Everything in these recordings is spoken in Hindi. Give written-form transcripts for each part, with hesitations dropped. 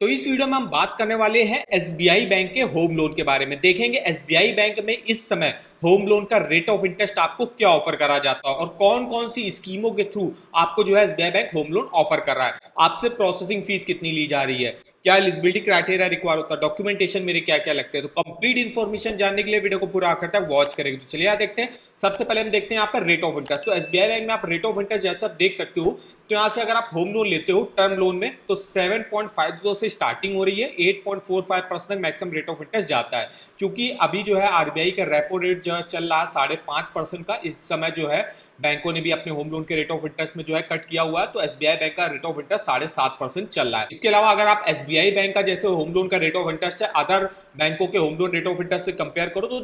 तो इस वीडियो में हम बात करने वाले हैं एसबीआई बैंक के होम लोन के बारे में। देखेंगे एसबीआई बैंक में इस समय होम लोन का रेट ऑफ इंटरेस्ट आपको क्या ऑफर करा जाता है और कौन कौन सी स्कीमों के थ्रू आपको जो है SBI bank home loan offer कर रहा है, आपसे प्रोसेसिंग फीस कितनी ली जा रही है, क्या एलिजिबिलिटी क्राइटेरिया रिक्वायर होता है, डॉक्यूमेंटेशन मेरे क्या क्या लगते हैं। तो कंप्लीट इन्फॉर्मेशन जानने के लिए वीडियो को पूरा आखिर तक वॉच करेंगे। तो चलिए देखते हैं। सबसे पहले हम देखते हैं यहाँ पर रेट ऑफ इंटरेस्ट। तो एसबीआई बैंक में आप रेट ऑफ इंटरेस्ट जैसा आप देख सकते हो, तो यहाँ से अगर आप होम लोन लेते हो टर्म लोन में तो 7.50 से स्टार्टिंग हो रही है, 8.45% मैक्सिमम रेट ऑफ इंटरेस्ट जाता है। क्योंकि अभी जो है आरबीआई का रेपो रेट जो चल रहा है 5.5% का, इस समय जो है बैंकों ने भी अपने होम लोन के रेट ऑफ इंटरेस्ट में जो है कट किया हुआ है, तो एसबीआई बैंक का रेट ऑफ इंटरेस्ट 7.5% चल रहा है। इसके अलावा अगर आप एसबीआई बैंक का जैसे होम लोन का रेट ऑफ इंटरेस्ट है अदर बैंकों के home loan rate of interest से कंपेयर करो, तो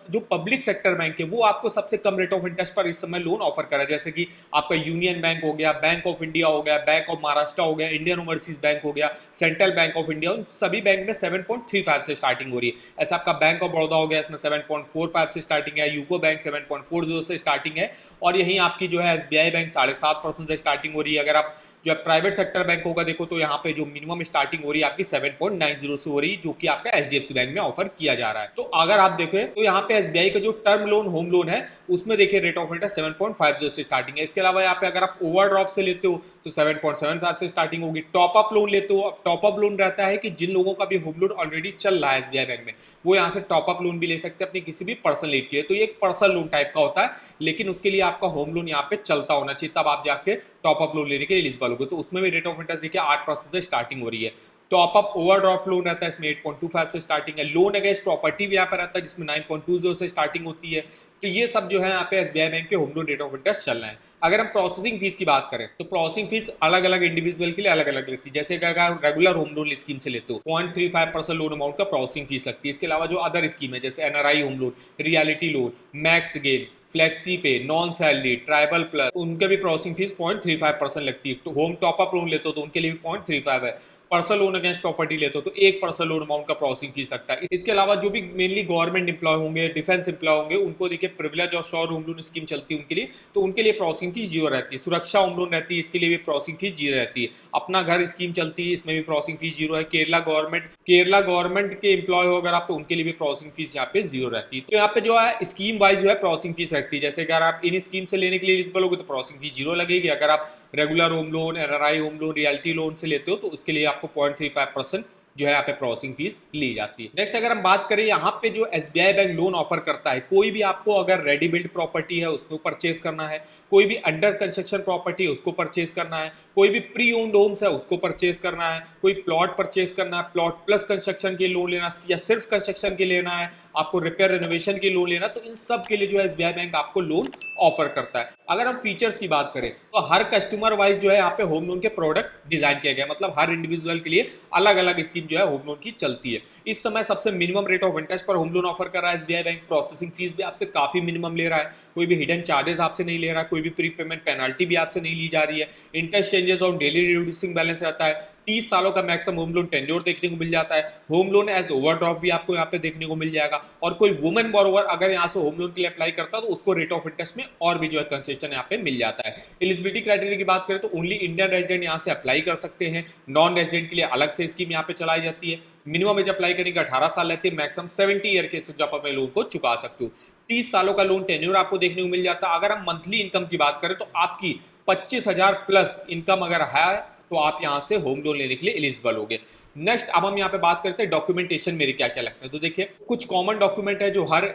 जो पब्लिक सेक्टर बैंक है वो आपको सबसे कम रेट ऑफ इंटरेस्ट पर इस समय लोन ऑफर कर रहा है। जैसे कि आपका यूनियन बैंक हो गया, बैंक ऑफ इंडिया हो गया, बैंक ऑफ महाराष्ट्र हो गया, इंडियन ओवरसीज बैंक हो गया, सेंट्रल बैंक ऑफ इंडिया, उन सभी बैंक में 7.35 से स्टार्टिंग हो रही है। ऐसा आपका बैंक ऑफ बड़ौदा हो गया, इसमें 7.45 से स्टार्टिंग है, यूको बैंक 7.40 से स्टार्टिंग है, और यहीं आपकी जो है एसबीआई बैंक 7.5% से स्टार्टिंग हो रही है। अगर आप जो है प्राइवेट सेक्टर बैंकों का देखो तो यहाँ पे जो मिनिमम स्टार्टिंग हो रही है आपकी 7.90 से हो रही है, जो कि आपका एचडीएफसी बैंक में ऑफर किया जा रहा है। तो अगर आप देखें तो यहाँ पे एसबीआई का जो टर्म लोन होम लोन है उसमें देखिए रेट ऑफ इंटरेस्ट 7.50 से स्टार्टिंग है। इसके अलावा यहाँ पे अगर आप ओवरड्राफ्ट से लेते हो तो 7.75 से स्टार्टिंग होगी। टॉप अप लोन लेते हो, टॉप अप लोन रहता है कि जिन लोगों का भी होम लोन ऑलरेडी चल रहा है एसबीआई बैंक में, वो यहाँ से टॉप अप लोन भी ले सकते हैं अपनी किसी भी पर्सनल नीड के लिए। तो ये एक पर्सनल लोन टाइप का होता है, लेकिन उसके लिए आपका होम लोन यहाँ पे चलता होना चाहिए, तब आप जाके टॉप अप लोन लेने के लिए एलिजिबल होगे। तो उसमें भी रेट ऑफ इंटरेस्ट देखिए 8% से स्टार्टिंग हो रही है। टॉप अप ओवरड्राफ्ट लोन रहता है, इसमें 8.25 से स्टार्टिंग है। लोन अगेंस्ट प्रॉपर्टी भी यहाँ पर रहता है जिसमें 9.20 से स्टार्टिंग होती है। तो ये सब जो है यहाँ पे एसबीआई बैंक के home loan rate of interest चल रहे हैं। अगर हम प्रोसेसिंग फीस की बात करें तो प्रोसेसिंग फीस अलग अलग इंडिविजुअल के लिए अलग अलग लगती है। जैसे अगर रेगुलर होम लोन स्कीम से लेते हो 0.35% लोन अमाउंट का प्रोसेसिंग फीस लगती है। इसके अलावा जो अदर स्कीम है जैसे NRI home loan, reality loan, max gain, flexi पे, नॉन सैलरी, ट्राइबल प्लस, उनके भी प्रोसेसिंग फीस 0.35% लगती है। तो होम टॉपअप लोन लेते हो तो उनके लिए भी 0.35 है। पर्सनल लोन अगेंस्ट प्रॉपर्टी लेते हो तो 1% लोन अमाउंट का प्रोसेसिंग फीस लगता है। इसके अलावा जो भी मेनली गवर्नमेंट एम्प्लॉय होंगे, डिफेंस एम्प्लॉय होंगे, उनको देखिए प्रिविलेज और श्योर होम लोन स्कीम चलती है उनके लिए, तो उनके लिए प्रोसेसिंग फीस 0 रहती है। सुरक्षा होम लोन रहती है, इसके लिए भी प्रोसेसिंग फीस 0 रहती है। अपना घर स्कीम चलती है, इसमें भी प्रोसेसिंग फीस 0 है। केरला गवर्नमेंट के एम्प्लॉय हो अगर आप, तो उनके लिए भी प्रोसेसिंग फीस यहाँ पे 0 रहती है। तो यहाँ पे जो है स्कीम वाइज जो है प्रोसेसिंग फीस रहती है। जैसे अगर आप इन स्कीम से लेने के लिए एलिजिबल होगे तो प्रोसेसिंग फीस 0 लगेगी। अगर आप regular home loan, NRI home loan, reality loan से लेते हो तो उसके लिए आपको 0.35% जो है यहाँ पे प्रोसेसिंग फीस ली जाती है। नेक्स्ट अगर हम बात करें यहाँ पे जो एसबीआई बैंक लोन ऑफर करता है, कोई भी आपको अगर रेडी बिल्ड प्रॉपर्टी है उसको परचेज करना है, कोई भी अंडर कंस्ट्रक्शन प्रॉपर्टी है उसको परचेज करना है, कोई भी प्री ओन्ड होम्स है उसको परचेज करना है, कोई प्लॉट परचेज करना है, प्लॉट प्लस कंस्ट्रक्शन के लोन लेना या सिर्फ कंस्ट्रक्शन के लेना है, आपको रिपेयर रेनोवेशन के लोन लेना, तो इन सब के लिए जो है एसबीआई बैंक आपको लोन ऑफर करता है। अगर हम फीचर्स की बात करें तो हर कस्टमर वाइज जो है यहाँ पे होम लोन के प्रोडक्ट डिजाइन किया गया, मतलब हर इंडिविजुअल के लिए अलग अलग स्कीम जो है होम लोन की चलती है। इस समय सबसे मिनिमम रेट ऑफ इंटरेस्ट पर होम लोन ऑफर कर रहा है एसबीआई बैंक। प्रोसेसिंग फीस भी आपसे काफी मिनिमम ले रहा है, कोई भी हिडन चार्जेस आपसे नहीं ले रहा, कोई भी प्री पेमेंट पेनाल्टी भी आपसे नहीं ली जा रही है। इंटरेस्ट चेंजेस और डेली रिड्यूसिंग बैलेंस रहता है। 30 सालों का मैक्सिमम होम लोन टेन्योर देखने को मिल जाता है। होम लोन एज ओवरड्राफ्ट भी आपको यहाँ पे देखने को मिल जाएगा। और कोई वुमेन बोरोवर अगर यहाँ से होम लोन के लिए अप्लाई करता है तो उसको रेट ऑफ इंटरेस्ट में और भी जो है कंसेशन यहाँ पे मिल जाता है। एलिजिबिलिटी क्राइटेरिया की बात करें तो ओनली इंडियन रेजिडेंट यहाँ से अप्लाई कर सकते हैं। नॉन रेजिडेंट के लिए अलग से स्कीम यहाँ पे चलाई जाती है। मिनिमम एज अप्लाई करने का 18 साल रहती है, मैक्सिमम 70 ईयर के जब आप लोन को चुका सकते हो। 30 सालों का लोन टेन्योर आपको देखने को मिल जाता है। अगर हम मंथली इनकम की बात करें तो आपकी 25,000 प्लस इनकम अगर है तो आप यहां से होम लोन लेने के लिए एलिजिबल होगे। नेक्स्ट अब हम यहाँ पे बात करते हैं डॉक्यूमेंटेशन मेरे क्या क्या लगता है। तो देखिए कुछ कॉमन डॉक्यूमेंट है जो हर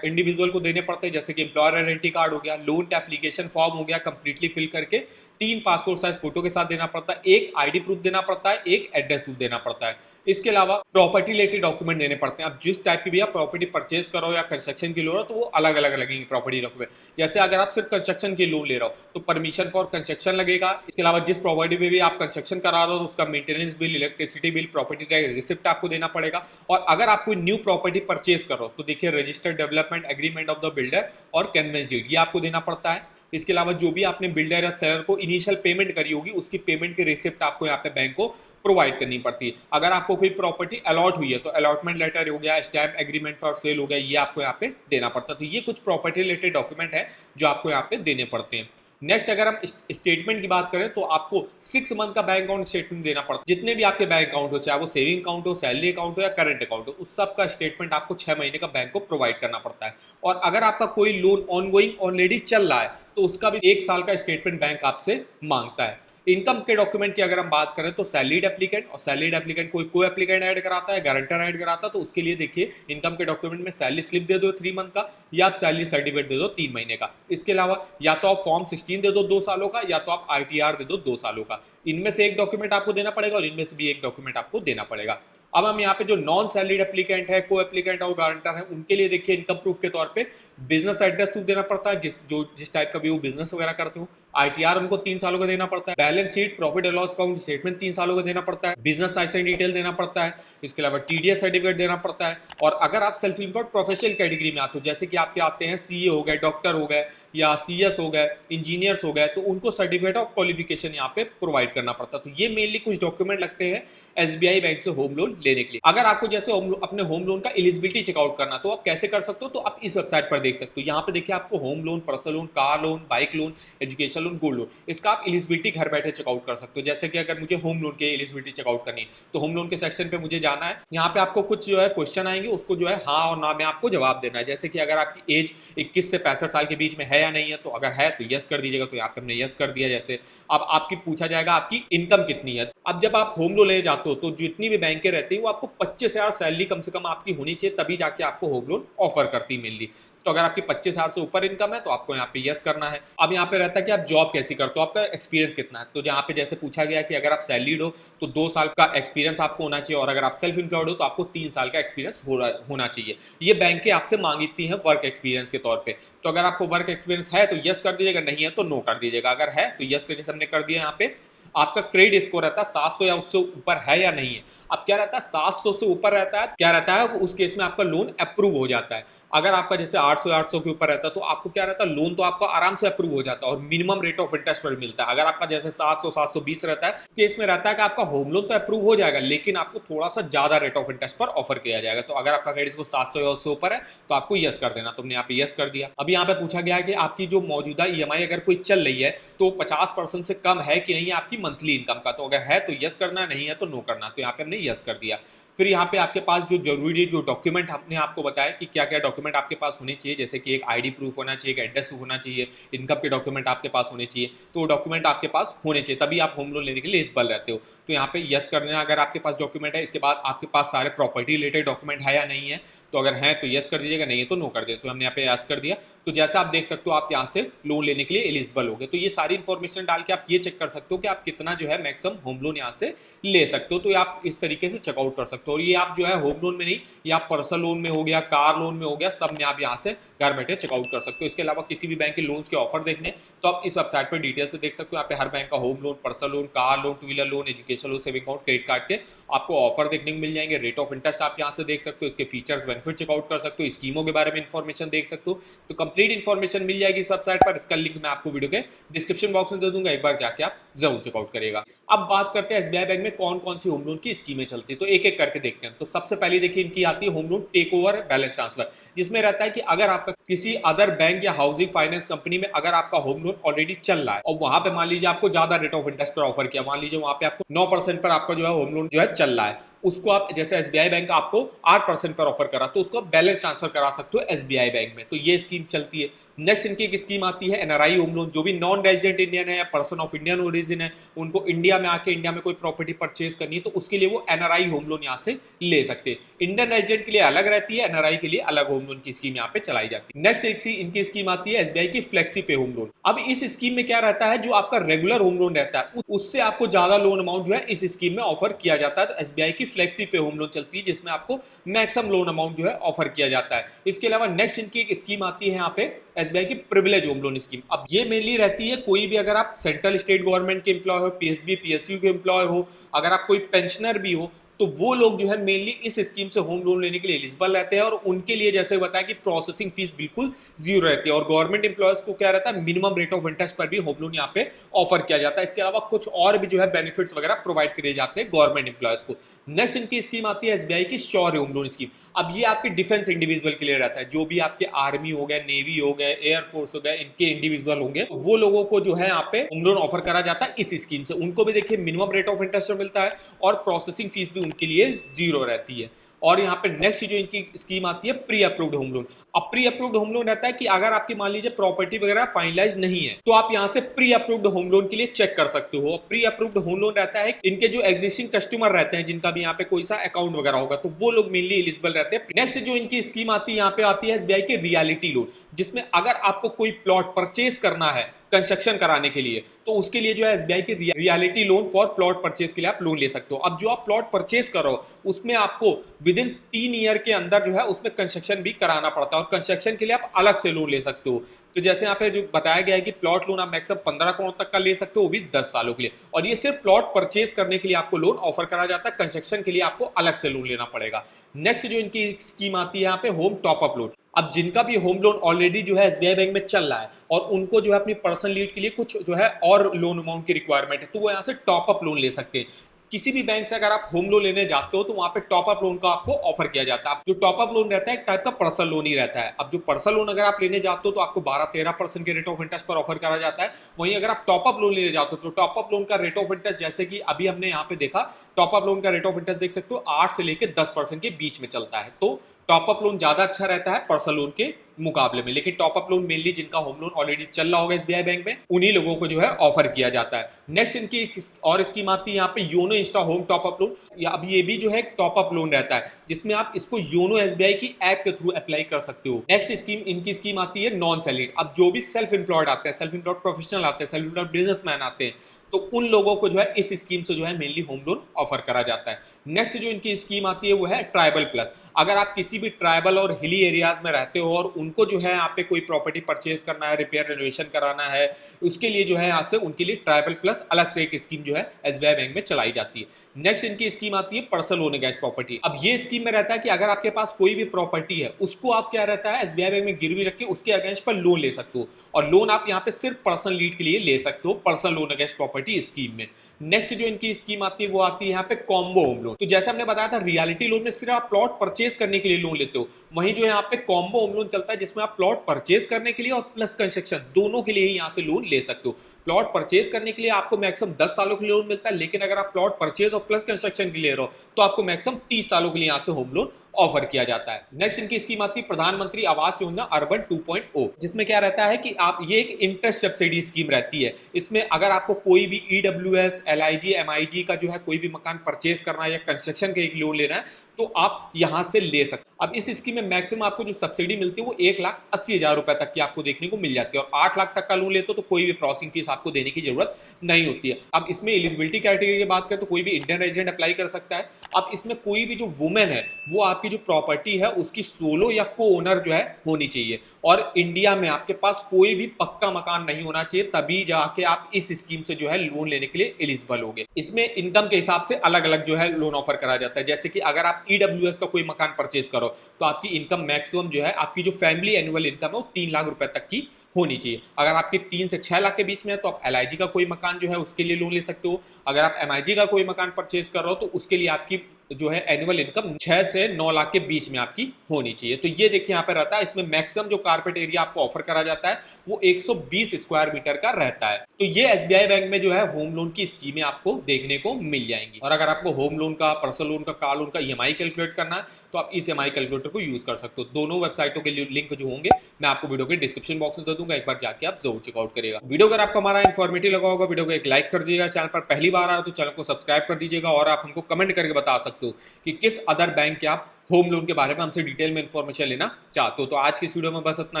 इंडिविजुअल को देने पड़ते हैं, जैसे कि एम्प्लॉयर आइडेंटिटी कार्ड हो गया, लोन का एप्लीकेशन फॉर्म हो गया कंप्लीटली फिल करके, 3 पासपोर्ट साइज फोटो के साथ देना पड़ता है, एक आईडी प्रूफ देना पड़ता है, एक एड्रेस प्रूफ देना पड़ता है। इसके अलावा प्रॉपर्टी रिलेटेड डॉक्यूमेंट देने पड़ते हैं। अब जिस टाइप की भी आप प्रॉपर्टी परचेज करो या कंस्ट्रक्शन की लो तो वो अलग अलग लगेंगे प्रॉपर्टी डॉक्यूमेंट। जैसे अगर आप सिर्फ कंस्ट्रक्शन के लोन ले रहे हो तो परमिशन फॉर कंस्ट्रक्शन लगेगा। इसके अलावा जिस प्रॉपर्टी में भी आप कंस्ट्रक्शन करा रहे हो तो उसका maintenance bill, electricity bill, property tax receipt आपको देना पड़ेगा। और अगर आप कोई न्यू प्रॉपर्टी परचेज करो तो देखिए registered development agreement of the builder और कन्वेंस डीड ये आपको देना पड़ता है। इसके अलावा जो भी आपने बिल्डर या सेलर को इनिशियल पेमेंट करी होगी उसकी पेमेंट की रिसिप्ट आपको यहाँ पे बैंक को प्रोवाइड करनी पड़ती है। अगर आपको कोई प्रॉपर्टी अलॉट हुई है तो अलॉटमेंट लेटर हो गया, स्टैम्प एग्रीमेंट फॉर सेल हो गया, ये आपको यहाँ पे देना पड़ता है। तो ये कुछ प्रॉपर्टी रिलेटेड डॉक्यूमेंट है जो आपको यहाँ पे देने पड़ते हैं। नेक्स्ट अगर हम स्टेटमेंट की बात करें तो आपको 6 मंथ का बैंक अकाउंट स्टेटमेंट देना पड़ता है। जितने भी आपके बैंक अकाउंट हो, चाहे वो सेविंग अकाउंट हो, सैलरी अकाउंट हो या करंट अकाउंट हो, उस सब का स्टेटमेंट आपको 6 महीने का बैंक को प्रोवाइड करना पड़ता है। और अगर आपका कोई लोन ऑनगोइंग ऑलरेडी चल रहा है तो उसका भी 1 साल का स्टेटमेंट बैंक आपसे मांगता है। इनकम के डॉक्यूमेंट की अगर हम बात करें तो सैलरीड एप्लीकेंट, और सैलरीड एप्लीकेंट कोई एप्लीकेंट ऐड कराता है, गारंटर ऐड कराता है, तो उसके लिए देखिए इनकम के डॉक्यूमेंट में सैलरी स्लिप दे दो 3 मंथ का, या आप सैलरी सर्टिफिकेट दे दो 3 महीने का। इसके अलावा या तो आप फॉर्म 16 दे दो 2 सालों का, या तो आप आरटीआर दे दो 2 सालों का। इनमें से एक डॉक्यूमेंट आपको देना पड़ेगा और इनमें से भी एक डॉक्यूमेंट आपको देना पड़ेगा। अब हम यहाँ पे जो नॉन सैलरीड एप्लीकेंट है, को एप्लीकेंट और गारंटर है, उनके लिए देखिए इनकम प्रूफ के तौर पे बिजनेस एड्रेस प्रूफ देना पड़ता है, जिस टाइप का भी वो बिजनेस वगैरह करते हो। आईटीआर उनको 3 सालों का देना पड़ता है। Balance sheet, profit and loss account statement 3 सालों का देना पड़ता है। बिजनेस लाइसेंस डिटेल देना पड़ता है। इसके अलावा टीडीएस सर्टिफिकेट देना पड़ता है। और अगर आप सेल्फ एम्प्लॉयड प्रोफेशनल कैटेगरी में आते हो, जैसे कि आपके आते हैं सीए हो गए, डॉक्टर हो गए, या सीएस हो गए, इंजीनियर्स हो गए, तो उनको सर्टिफिकेट ऑफ क्वालिफिकेशन यहाँ पे प्रोवाइड करना पड़ता है। तो ये मेनली कुछ डॉक्यूमेंट लगते हैं एसबीआई बैंक से होम लोन लेने के लिए। अगर आपको जैसे अपने होम लोन का एलिजिबिलिटी चेकआउट करना, तो आप कैसे कर सकते हो, तो आप इस वेबसाइट पर देख सकते हो। यहाँ पे देखिए आपको home loan, personal loan, car loan, bike loan, education loan, gold loan, इसका आप एलिजिबिलिटी घर बैठे चेकआउट कर सकते हो। जैसे कि अगर मुझे होम लोन की एलिजिबिलिटी चेकआउट करनी है तो होम लोन के सेक्शन पे मुझे जाना है। यहाँ पे आपको कुछ जो है क्वेश्चन आएंगे, उसको जो है हाँ और ना में आपको जवाब देना है। जैसे कि अगर आपकी एज 21 से 65 साल के बीच में है या नहीं है, तो अगर है तो यस कर दीजिएगा, तो यहाँ पे हमने यस कर दिया। जैसे अब आपकी पूछा जाएगा आपकी इनकम कितनी है। अब जब आप होम लोन ले जाते हो तो जितनी भी बैंकें रहती है वो आपको 25,000 सैलरी कम से कम आपकी होनी चाहिए, तभी जाके आपको होम लोन ऑफर करती मेनली। तो अगर आपकी 25,000 से ऊपर इनकम है तो आपको यहाँ पे यस करना है। अब यहाँ पे रहता है कि आप जॉब कैसी करते हो, आपका एक्सपीरियंस कितना है। तो जहाँ पे जैसे पूछा गया कि अगर आप सैलरीड हो तो 2 साल का एक्सपीरियंस आपको होना चाहिए, और अगर आप सेल्फ एम्प्लॉयड हो तो आपको 3 साल का एक्सपीरियंस होना चाहिए। ये बैंकें आपसे मांगती हैं वर्क एक्सपीरियंस के तौर पर। तो अगर आपको वर्क एक्सपीरियंस है तो यस कर दीजिएगा, नहीं है तो नो कर दीजिएगा। अगर है तो यस जैसे हमने कर दिया। यहाँ पे आपका क्रेडिट स्कोर रहता है 700 या उससे ऊपर है या नहीं है। अब क्या रहता है, 700 से ऊपर रहता है, क्या रहता है उस केस में आपका लोन अप्रूव हो जाता है। अगर आपका जैसे 800 के ऊपर रहता है तो आपको क्या रहता है, लोन तो आपका आराम से अप्रूव हो जाता है और मिनिमम रेट ऑफ इंटरेस्ट पर मिलता है। अगर आपका जैसे 700-720 रहता है, केस में रहता है कि आपका होम लोन तो अप्रूव हो जाएगा, लेकिन आपको थोड़ा सा ज्यादा रेट ऑफ इंटरेस्ट पर ऑफर किया जाएगा। तो अगर आपका क्रेडिट स्कोर 700 या उससे ऊपर है तो आपको यस कर देना। तुमने यहाँ पे यस कर दिया। अब यहाँ पे पूछा गया है कि आपकी जो मौजूदा ईएमआई अगर कोई चल रही है तो 50% से कम है कि नहीं है आपकी मंथली इनकम का। तो अगर है तो यस करना, नहीं है तो नो करना। तो यहाँ पे हमने यस कर दिया। फिर यहाँ पे आपके पास जो जरूरी जो डॉक्यूमेंट हमने आपको बताया कि क्या क्या डॉक्यूमेंट आपके पास होने चाहिए, जैसे कि एक आईडी प्रूफ होना चाहिए, एक एड्रेस होना चाहिए, इनकम के डॉक्यूमेंट आपके पास होने चाहिए। तो वो डॉक्यूमेंट आपके पास होने चाहिए, तभी आप होम लोन लेने के लिए एलिजिबल रहते हो। तो यहाँ पे यस करना अगर आपके पास डॉक्यूमेंट है। इसके बाद आपके पास सारे प्रॉपर्टी रिलेटेड डॉक्यूमेंट है या नहीं है। तो अगर है तो यस कर दीजिएगा, नहीं है तो नो कर दीजिए। तो हमने यहाँ पे यस कर दिया। तो जैसा आप देख सकते हो आप यहाँ से लोन लेने के लिए एलिजिबल हो गए। तो ये सारी इंफॉर्मेशन डाल के आप ये चेक कर सकते हो कि आप कितना जो है मैक्सिमम होम लोन यहाँ से ले सकते हो। तो आप इस तरीके से चेकआउट कर सकते हो। और ये आप जो है होम लोन में नहीं, या पर्सनल लोन में हो गया, कार लोन में हो गया, सब में आप यहाँ से घर बैठे चेकआउट कर सकते हो। इसके अलावा किसी भी बैंक के लोन्स के ऑफर देखने तो आप इस वेबसाइट पर डिटेल से देख सकते हो। यहाँ पे हर बैंक का home loan, personal loan, car loan, two wheeler loan, education loan, saving account, credit card के आपको ऑफर देखने को मिल जाएंगे। रेट ऑफ इंटरेस्ट आप यहाँ से देख सकते हो, इसके फीचर्स बेनिफिट चेकआउट कर सकते हो, स्कीमों के बारे में इंफॉर्मेशन देख सकते हो। तो कंप्लीट इंफॉर्मेशन मिल जाएगी इस वेबसाइट पर। इसका लिंक मैं आपको वीडियो के डिस्क्रिप्शन बॉक्स में दे दूंगा, एक बार जाके आप जरूर चेकआउट करिएगा। अब बात करते हैं एसबीआई बैंक में कौन कौन सी होम लोन की स्कीमें चलती है, तो एक एक करके देखते हैं। तो सबसे पहले देखिए इनकी आती है home loan take over balance transfer, जिसमें रहता है कि अगर आपका किसी अदर बैंक या हाउसिंग फाइनेंस कंपनी में अगर आपका होम लोन ऑलरेडी चल रहा है और वहां पे मान लीजिए आपको ज्यादा रेट ऑफ इंटरेस्ट पर ऑफर किया, मान लीजिए वहां पे आपको 9% पर आपका जो है होम लोन जो है चल रहा है, उसको आप जैसे एसबीआई बैंक आपको 8% पर ऑफर करा तो उसको आप बैलेंस ट्रांसफर करा सकते हो एसबीआई बैंक में। तो ये स्कीम चलती है। नेक्स्ट इनकी एक स्कीम आती है एनआरआई होम लोन। जो भी नॉन रेजिडेंट इंडियन है या पर्सन ऑफ इंडियन ओरिजिन है, उनको इंडिया में आके इंडिया में कोई प्रॉपर्टी परचेज करनी है तो उसके लिए वो एनआरआई होम लोन यहाँ से ले सकते हैं। इंडियन रेजिडेंट के लिए अलग रहती है, एनआरआई के लिए अलग होम लोन की स्कीम यहाँ पे चलाई जाती है। नेक्स्ट इनकी स्कीम आती है एसबीआई की फ्लेक्सी पे होम लोन। अब इस स्कीम में क्या रहता है, जो आपका रेगुलर होम लोन रहता है उससे आपको ज्यादा लोन अमाउंट जो है इस स्कीम में ऑफर किया जाता है। तो एसबीआई की फ्लेक्सी पे होम लोन चलती है, जिसमें आपको मैक्सिमम लोन अमाउंट जो है ऑफर किया जाता है। इसके अलावा नेक्स्ट इनकी एक स्कीम आती है यहाँ पे एसबीआई की प्रिविलेज होम लोन स्कीम। अब ये मेनली रहती है कोई भी अगर आप सेंट्रल स्टेट गवर्नमेंट के एम्प्लॉय हो, पीएसबी पीएसयू के एम्प्लॉय हो, अगर आप कोई पेंशनर भी हो, तो वो लोग जो है मेनली इस स्कीम से होम लोन लेने के लिए एलिजिबल रहते हैं, और उनके लिए जैसे बताया कि प्रोसेसिंग फीस बिल्कुल जीरो रहती है। और गवर्नमेंट एम्प्लॉयज को क्या रहता है, मिनिमम रेट ऑफ इंटरेस्ट पर भी होम लोन यहाँ पे ऑफर किया जाता है। इसके अलावा कुछ और भी जो है बेनिफिट्स वगैरह प्रोवाइड किए जाते हैं गवर्नमेंट एम्प्लॉयज को। नेक्स्ट इनकी स्कीम आती है एसबीआई की श्योर होम लोन स्कीम। अब ये आपके डिफेंस इंडिविजुअल के लिए रहता है, जो भी आपके आर्मी हो गए, नेवी हो गए, एयरफोर्स हो गए, इनके इंडिविजुअल होंगे, तो वो लोगों को जो है यहाँ पे होम लोन ऑफर करा जाता है इस स्कीम से। उनको भी देखिए मिनिमम रेट ऑफ इंटरेस्ट मिलता है और प्रोसेसिंग फीस भी उनके लिए जीरो रहती है। और यहाँ पे नेक्स्ट जो इनकी स्कीम आती है प्री अप्रूव्ड होम लोन। अब प्री अप्रूव्ड होम लोन रहता है कि अगर आपकी मान लीजिए प्रॉपर्टी वगैरह फाइनलाइज नहीं है, तो आप यहाँ से प्री अप्रूव्ड होम लोन के लिए चेक कर सकते हो। प्री अप्रूव्ड होम लोन रहता है इनके जो एग्जिस्टिंग कस्टमर रहते हैं, जिनका भी यहाँ पे कोई सा अकाउंट वगैरह होगा, तो वो लोग मेनली एलिजिबल रहते हैं। नेक्स्ट जो इनकी स्कीम आती है यहाँ पे आती है एसबीआई की रियलिटी लोन, जिसमें अगर आपको कोई प्लॉट परचेज करना है कंस्ट्रक्शन कराने के लिए, तो उसके लिए जो है एसबीआई की reality loan for plot purchase के लिए आप लोन ले सकते हो। अब जो आप प्लॉट परचेज करो उसमें आपको विद इन 3 ईयर के अंदर जो है उसमें कंस्ट्रक्शन भी कराना पड़ता है, और कंस्ट्रक्शन के लिए आप अलग से लोन ले सकते हो। तो जैसे यहाँ पे जो बताया गया है कि प्लॉट लोन आप मैक्सिमम 15 करोड़ तक का ले सकते हो, वो भी 10 सालों के लिए। और ये सिर्फ प्लॉट परचेज करने के लिए आपको लोन ऑफर करा जाता है, कंस्ट्रक्शन के लिए आपको अलग से लोन लेना पड़ेगा। नेक्स्ट जो इनकी स्कीम आती है यहाँ पे होम टॉपअप लोन। अब जिनका भी होम लोन ऑलरेडी जो है एसबीआई बैंक में चल रहा है और उनको जो है अपनी पर्सनल नीड के लिए कुछ जो है और लोन अमाउंट की रिक्वायरमेंट है, तो वो यहाँ से टॉपअप लोन ले सकते हैं। किसी भी बैंक से अगर आप होम लोन लेने जाते हो तो वहां पे टॉपअप लोन का आपको ऑफर किया जाता है। जो टॉपअप लोन रहता है एक टाइप का पर्सनल लोन ही रहता है। अब जो पर्सनल लोन अगर आप लेने जाते हो तो आपको 12-13% के रेट ऑफ इंटरेस्ट पर ऑफर करा जाता है। वहीं अगर आप टॉपअप लोन लेने जाते हो तो टॉपअप लोन का रेट ऑफ इंटरेस्ट, जैसे कि अभी हमने यहाँ पे देखा, टॉपअप लोन का रेट ऑफ इंटरेस्ट देख सकते हो 8 से लेकर 10% के बीच में चलता है। तो टॉपअप लोन ज्यादा अच्छा रहता है पर्सनल लोन के मुकाबले में। लेकिन टॉपअप लोन मेनली जिनका होम लोन ऑलरेडी चल रहा होगा एसबीआई बैंक में, उन्हीं लोगों को जो है ऑफर किया जाता है। नेक्स्ट इनकी और स्कीम आती है यहाँ पे YONO Insta home top up loan. अब ये भी जो है टॉपअप लोन रहता है, जिसमें आप इसको योनो एसबीआई की ऐप के थ्रू अप्लाई कर सकते हो। नेक्स्ट स्कीम इनकी स्कीम आती है नॉन सैलरीड। अब जो भी सेल्फ एम्प्लॉयड आते हैं, सेल्फ एम्प्लॉयड प्रोफेशनल आते हैं, सेल्फ एम्प्लॉयड बिजनेसमैन आते हैं, तो उन लोगों को जो है इस स्कीम से जो है मेनली होम लोन ऑफर करा जाता है। नेक्स्ट जो इनकी स्कीम आती है वो है ट्राइबल प्लस। अगर आप किसी भी ट्राइबल और हिली एरियाज में रहते हो और उनको जो है यहाँ पे कोई प्रॉपर्टी परचेज करना है, रिपेयर रेनोवेशन कराना है, उसके लिए जो है यहाँ से उनके लिए ट्राइबल प्लस अलग से एक स्कीम जो है एसबीआई बैंक में चलाई जाती है। नेक्स्ट इनकी स्कीम आती है पर्सनल लोन अगेंस्ट प्रॉपर्टी। अब ये स्कीम में रहता है कि अगर आपके पास कोई भी प्रॉपर्टी है उसको आप क्या रहता है एसबीआई बैंक में गिरवी रख के उसके अगेंस्ट पर लोन ले सकते हो, और लोन आप यहाँ पे सिर्फ पर्सनल नीड के लिए ले सकते हो personal loan against property scheme में। नेक्स्ट जो इनकी स्कीम आती है वो आती है यहाँ पे कॉम्बो होम लोन। तो जैसे हमने बताया था रियलिटी लोन में सिर्फ आप प्लॉट परचेज करने के लिए लोन लेते हो, वहीं जो है यहाँ पे कॉम्बो होम लोन चलता है जिसमें आप प्लॉट परचेज करने के लिए और प्लस कंस्ट्रक्शन दोनों के लिए ही यहाँ से लोन ले सकते हो। प्लॉट परचेज करने के लिए आपको मैक्सिमम 10 सालों के लिए लोन मिलता है, लेकिन अगर आप प्लॉट परचेज और प्लस कंस्ट्रक्शन के लिए ले रहे हो तो आपको मैक्सिमम 30 सालों के लिए यहाँ से होम लोन ऑफर किया जाता है। नेक्स्ट इनकी स्कीम आती है प्रधानमंत्री आवास योजना अर्बन 2.0, जिसमें क्या रहता है कि आप ये एक इंटरेस्ट सब्सिडी स्कीम रहती है। इसमें अगर आपको कोई भी ईडब्ल्यूएस, एलआईजी, एमआईजी का जो है कोई भी मकान परचेज करना है या कंस्ट्रक्शन के एक लोन लेना है तो आप यहां से ले सकते। अब इस स्कीम में मैक्सिमम आपको जो सब्सिडी मिलती है वो 1,80,000 रुपए तक की आपको देखने को मिल जाती है, और 8 लाख तक का लोन लेते हो तो कोई भी प्रोसेसिंग फीस आपको देने की जरूरत नहीं होती है। अब इसमें एलिजिबिलिटी क्राइटेरिया की बात करें तो कोई भी इंडियन रेजिडेंट अप्लाई कर सकता है। अब इसमें कोई भी जो वुमेन है वो आपकी जो प्रॉपर्टी है उसकी सोलो या को ओनर जो है होनी चाहिए, और इंडिया में आपके पास कोई भी पक्का मकान नहीं होना चाहिए, तभी जाके आप इस स्कीम से जो है लोन लेने के लिए एलिजिबल होंगे। इसमें इनकम के हिसाब से अलग अलग जो है लोन ऑफर करा जाता है। जैसे कि अगर आप ईडब्ल्यूएस का कोई मकान परचेज करो तो आपकी इनकम मैक्सिमम जो है आपकी जो फैमिली एनुअल इनकम है वो 3 लाख रुपए तक की होनी चाहिए। अगर आपकी 3 से 6 लाख के बीच में है तो आप एलआईजी का कोई मकान जो है उसके लिए लोन ले सकते हो। अगर आप एमआईजी का कोई मकान परचेज कर रहे हो तो उसके लिए आपकी जो है एनुअल इनकम 6 से 9 लाख के बीच में आपकी होनी चाहिए। तो ये देखिए यहाँ पे रहता है, इसमें मैक्सिमम जो कारपेट एरिया आपको ऑफर करा जाता है वो 120 स्क्वायर मीटर का रहता है। तो ये एसबीआई बैंक में जो है होम लोन की स्कीमें आपको देखने को मिल जाएंगी। और अगर आपको होम लोन का, पर्सनल लोन का, कार लोन का ईएमआई कैलकुलेट करना है तो आप इस ईएमआई कैलकुलेटर को यूज कर सकते हो। दोनों वेबसाइटों के लिंक जो होंगे मैं आपको वीडियो के डिस्क्रिप्शन बॉक्स में दे दूंगा, एक बार जाके आप जरूर चेकआउट करिएगा। वीडियो अगर आपको हमारा इन्फॉर्मेटिव लगा होगा, वीडियो को एक लाइक कर दीजिएगा। चैनल पर पहली बार आए तो चैनल को सब्सक्राइब कर दीजिएगा, और आप हमको कमेंट करके बता सकते हो कि किस अदर बैंक के आप होम लोन के बारे में हमसे डिटेल में इंफॉर्मेशन लेना चाहते हो। तो आज की इस वीडियो में बस इतना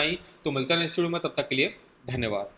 ही, तो मिलते हैं नेक्स्ट वीडियो में, तब तक के लिए धन्यवाद।